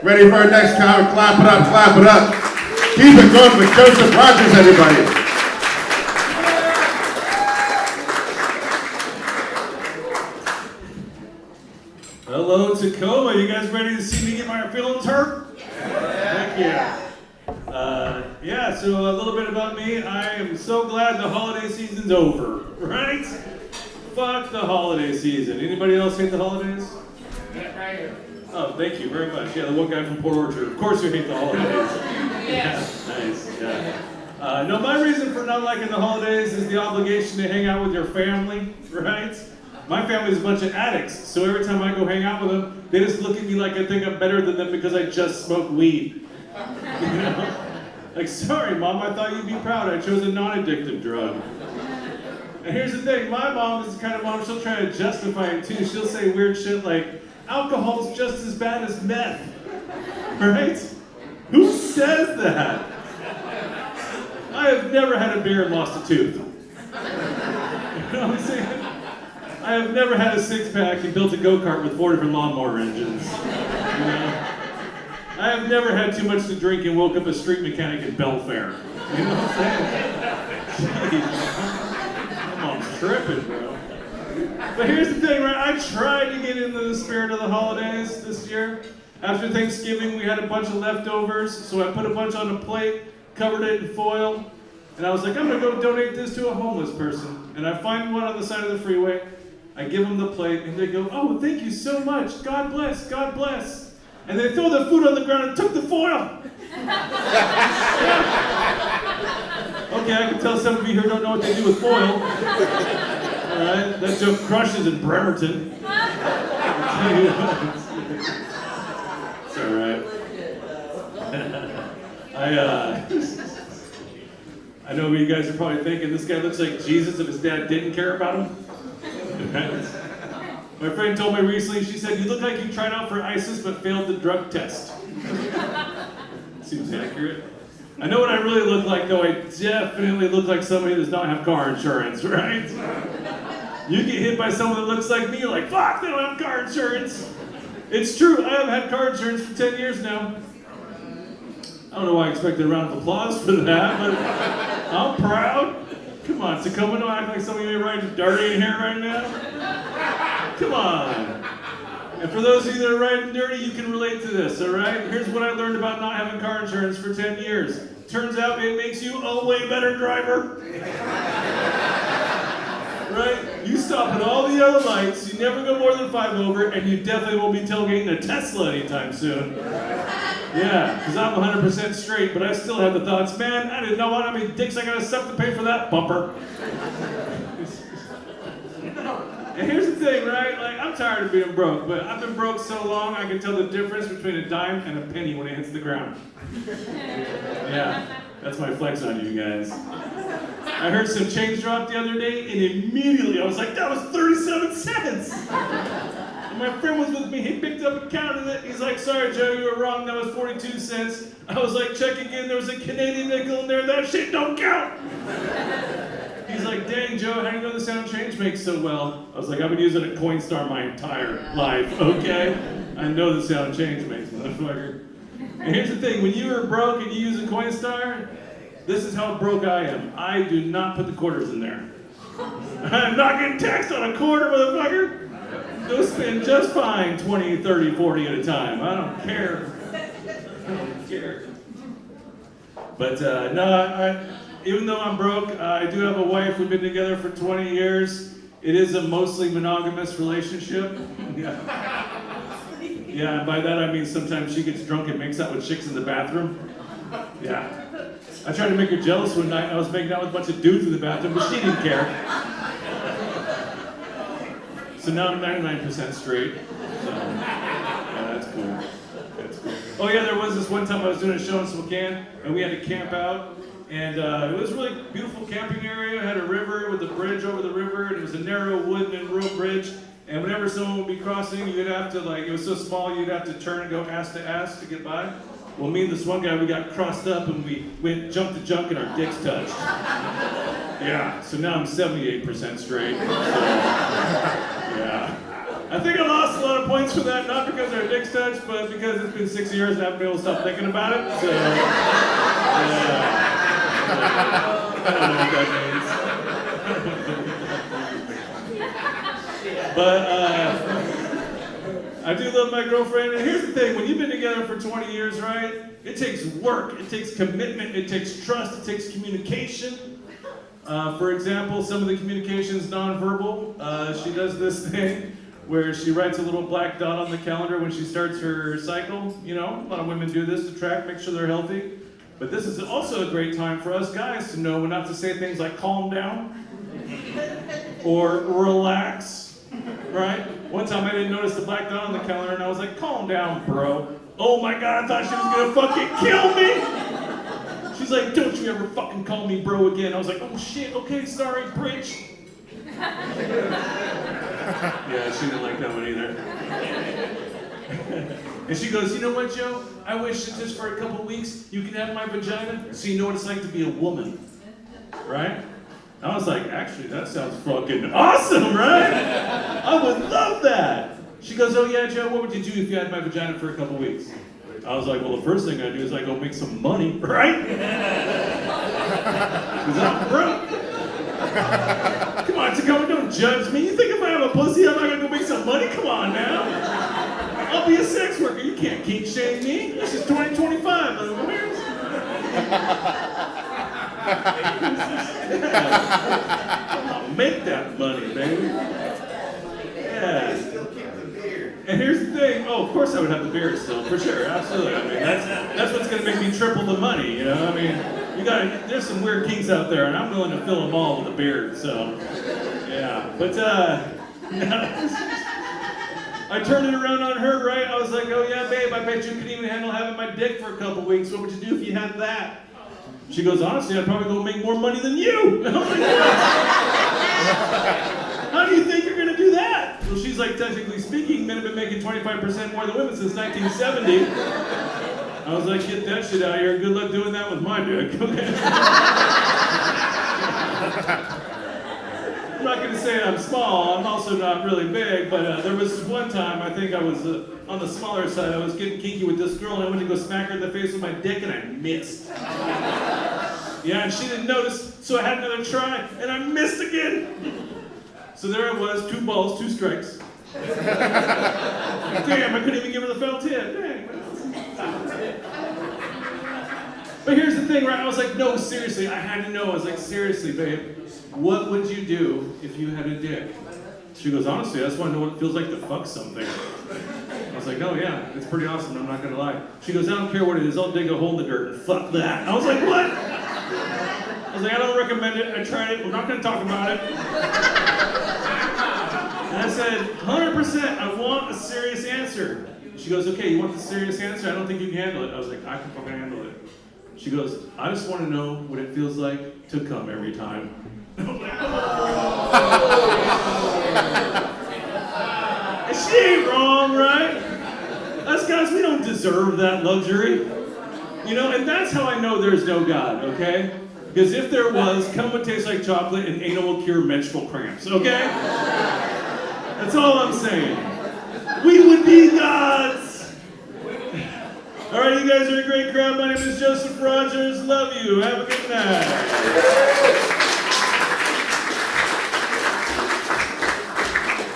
Ready for our next comic? Clap it up, clap it up. Keep it going with Joseph Rogers, everybody. Hello, Tacoma. You guys ready to see me get my feelings hurt? Heck yeah. So a little bit about me. I am so glad the holiday season's over, right? Fuck the holiday season. Anybody else hate the holidays? Right here. Oh, thank you very much. Yeah, the one guy from Port Orchard. Of course you hate the holidays. Yes. Yeah, nice. Yeah. No, my reason for not liking the holidays is the obligation to hang out with your family, right? My family's a bunch of addicts, so every time I go hang out with them, they just look at me like I think I'm better than them because I just smoke weed. You know? Like, sorry, Mom, I thought you'd be proud. I chose a non-addictive drug. And here's the thing, my mom is the kind of mom, she'll try to justify it too. She'll say weird shit like, alcohol's just as bad as meth. Right? Who says that? I have never had a beer and lost a tooth. You know what I'm saying? I have never had a six-pack and built a go-kart with 4 different lawnmower engines. You know? I have never had too much to drink and woke up a street mechanic in Belfair. You know what I'm saying? Jeez, my mom's tripping, bro. But here's the thing, right? I tried to get into the spirit of the holidays this year. After Thanksgiving, we had a bunch of leftovers, so I put a bunch on a plate, covered it in foil, and I was like, I'm gonna go donate this to a homeless person. And I find one on the side of the freeway, I give them the plate, and they go, oh, thank you so much, God bless, God bless. And they throw the food on the ground and took the foil. Okay, I can tell some of you here don't know what they do with foil. Alright, that joke crushes in Bremerton. I'll tell you what. It's alright. I know what you guys are probably thinking, this guy looks like Jesus if his dad didn't care about him. My friend told me recently, she said, you look like you tried out for ISIS but failed the drug test. Seems accurate. I know what I really look like, though. I definitely look like somebody that does not have car insurance, right? You get hit by someone that looks like me, you're like, fuck, they don't have car insurance. It's true, I haven't had car insurance for 10 years now. I don't know why I expected a round of applause for that, but I'm proud. Come on, Tacoma, don't act like some of you are riding dirty in here right now. Come on. And for those of you that are riding dirty, you can relate to this, all right? Here's what I learned about not having car insurance for 10 years. Turns out it makes you a way better driver. Right? You stop at all the other lights, you never go more than 5 over, and you definitely won't be tailgating a Tesla anytime soon. Yeah, because I'm 100% straight, but I still have the thoughts, man, I didn't know how many dicks I gotta suck to pay for that bumper. And here's the thing, right? Like, I'm tired of being broke, but I've been broke so long, I can tell the difference between a dime and a penny when it hits the ground. Yeah, that's my flex on you guys. I heard some change drop the other day, and immediately I was like, that was 37 cents! And my friend was with me, he picked up and counted it. He's like, sorry, Joe, you were wrong, that was 42 cents. I was like, check again, there was a Canadian nickel in there, that shit don't count! He's like, dang, Joe, how do you know the sound change makes so well? I was like, I've been using a Coinstar my entire life, okay? I know the sound change makes, motherfucker. And here's the thing, when you are broke and you use a Coinstar, this is how broke I am. I do not put the quarters in there. I'm not getting taxed on a quarter, motherfucker. They'll spend just fine 20, 30, 40 at a time. I don't care. I don't care. But even though I'm broke, I do have a wife. We've been together for 20 years. It is a mostly monogamous relationship. Yeah. Yeah, and by that I mean sometimes she gets drunk and makes out with chicks in the bathroom. Yeah. I tried to make her jealous one night. I was making out with a bunch of dudes in the bathroom, but she didn't care. So now I'm 99% straight. So, yeah, that's cool. That's cool. Oh yeah, there was this one time I was doing a show in Spokane, and we had to camp out. And it was a really beautiful camping area. It had a river with a bridge over the river, and it was a narrow wooden and rope bridge. And whenever someone would be crossing, you'd have to, like, it was so small, you'd have to turn and go ass to get by. Well, me and this one guy, we got crossed up, and we went junk to junk, and our dicks touched. Yeah, so now I'm 78% straight. So, yeah. I think I lost a lot of points for that, not because our dicks touched, but because it's been 6 years and I haven't been able to stop thinking about it. So, yeah. I don't know what that means. But I do love my girlfriend. And here's the thing, when you've been together for 20 years, right? It takes work, it takes commitment, it takes trust, it takes communication. For example, some of the communication is nonverbal. She does this thing where she writes a little black dot on the calendar when she starts her cycle. You know, a lot of women do this to track, make sure they're healthy. But this is also a great time for us guys to know when not to say things like calm down or relax, right? One time I didn't notice the black dot on the calendar and I was like, calm down, bro. Oh my God, I thought she was gonna fucking kill me. She's like, don't you ever fucking call me bro again. I was like, oh shit, okay, sorry, bridge. Yeah, she didn't like that one either. And she goes, you know what, Joe? I wish that just for a couple weeks you could have my vagina so you know what it's like to be a woman. Right? I was like, actually, that sounds fucking awesome, right? I would love that. She goes, oh yeah, Joe, what would you do if you had my vagina for a couple weeks? I was like, well, the first thing I do is I go make some money, right? Because I'm broke. Come on, Tacoma, don't judge me. You think if I have a pussy, I'm not gonna go make some money? Come on now. I'll be a sex worker. You can't kink shame me. This is 2025, motherfuckers. I'll make that money, baby. Yeah. And here's the thing. Oh, of course I would have the beard still, for sure, absolutely. I mean, that's what's gonna make me triple the money, you know? I mean, there's some weird kinks out there, and I'm willing to fill them all with a beard, so, yeah. But, I turned it around on her, right? I was like, oh yeah, babe, I bet you could even handle having my dick for a couple weeks. What would you do if you had that? She goes, honestly, I'd probably go make more money than you. And I'm like, how do you think you're gonna do that? Well, she's like, technically speaking, men have been making 25% more than women since 1970. I was like, get that shit out of here. Good luck doing that with my dick. I'm not gonna say I'm small, I'm also not really big, but there was one time, I think I was on the smaller side, I was getting kinky with this girl and I went to go smack her in the face with my dick and I missed. Yeah, and she didn't notice, so I had another try and I missed again. So there I was, 2 balls, 2 strikes. Damn, I couldn't even give her the felt tip. Dang. But here's the thing, right? I was like, no, seriously, I had to know. I was like, seriously, babe, what would you do if you had a dick? She goes, honestly, I just want to know what it feels like to fuck something. I was like, oh yeah, it's pretty awesome, I'm not gonna lie. She goes, I don't care what it is, I'll dig a hole in the dirt and fuck that. I was like, what? I was like, I don't recommend it, I tried it, we're not gonna talk about it. And I said, 100%, I want a serious answer. She goes, okay, you want the serious answer? I don't think you can handle it. I was like, I can fucking handle it. She goes, I just want to know what it feels like to come every time. And she ain't wrong, right? Us guys, we don't deserve that luxury. You know, and that's how I know there's no God, okay? Because if there was, cum would taste like chocolate and anal will cure menstrual cramps, okay? That's all I'm saying. We would be gods! All right, you guys are a great crowd. My name is Joseph Rogers. Love you. Have a good night.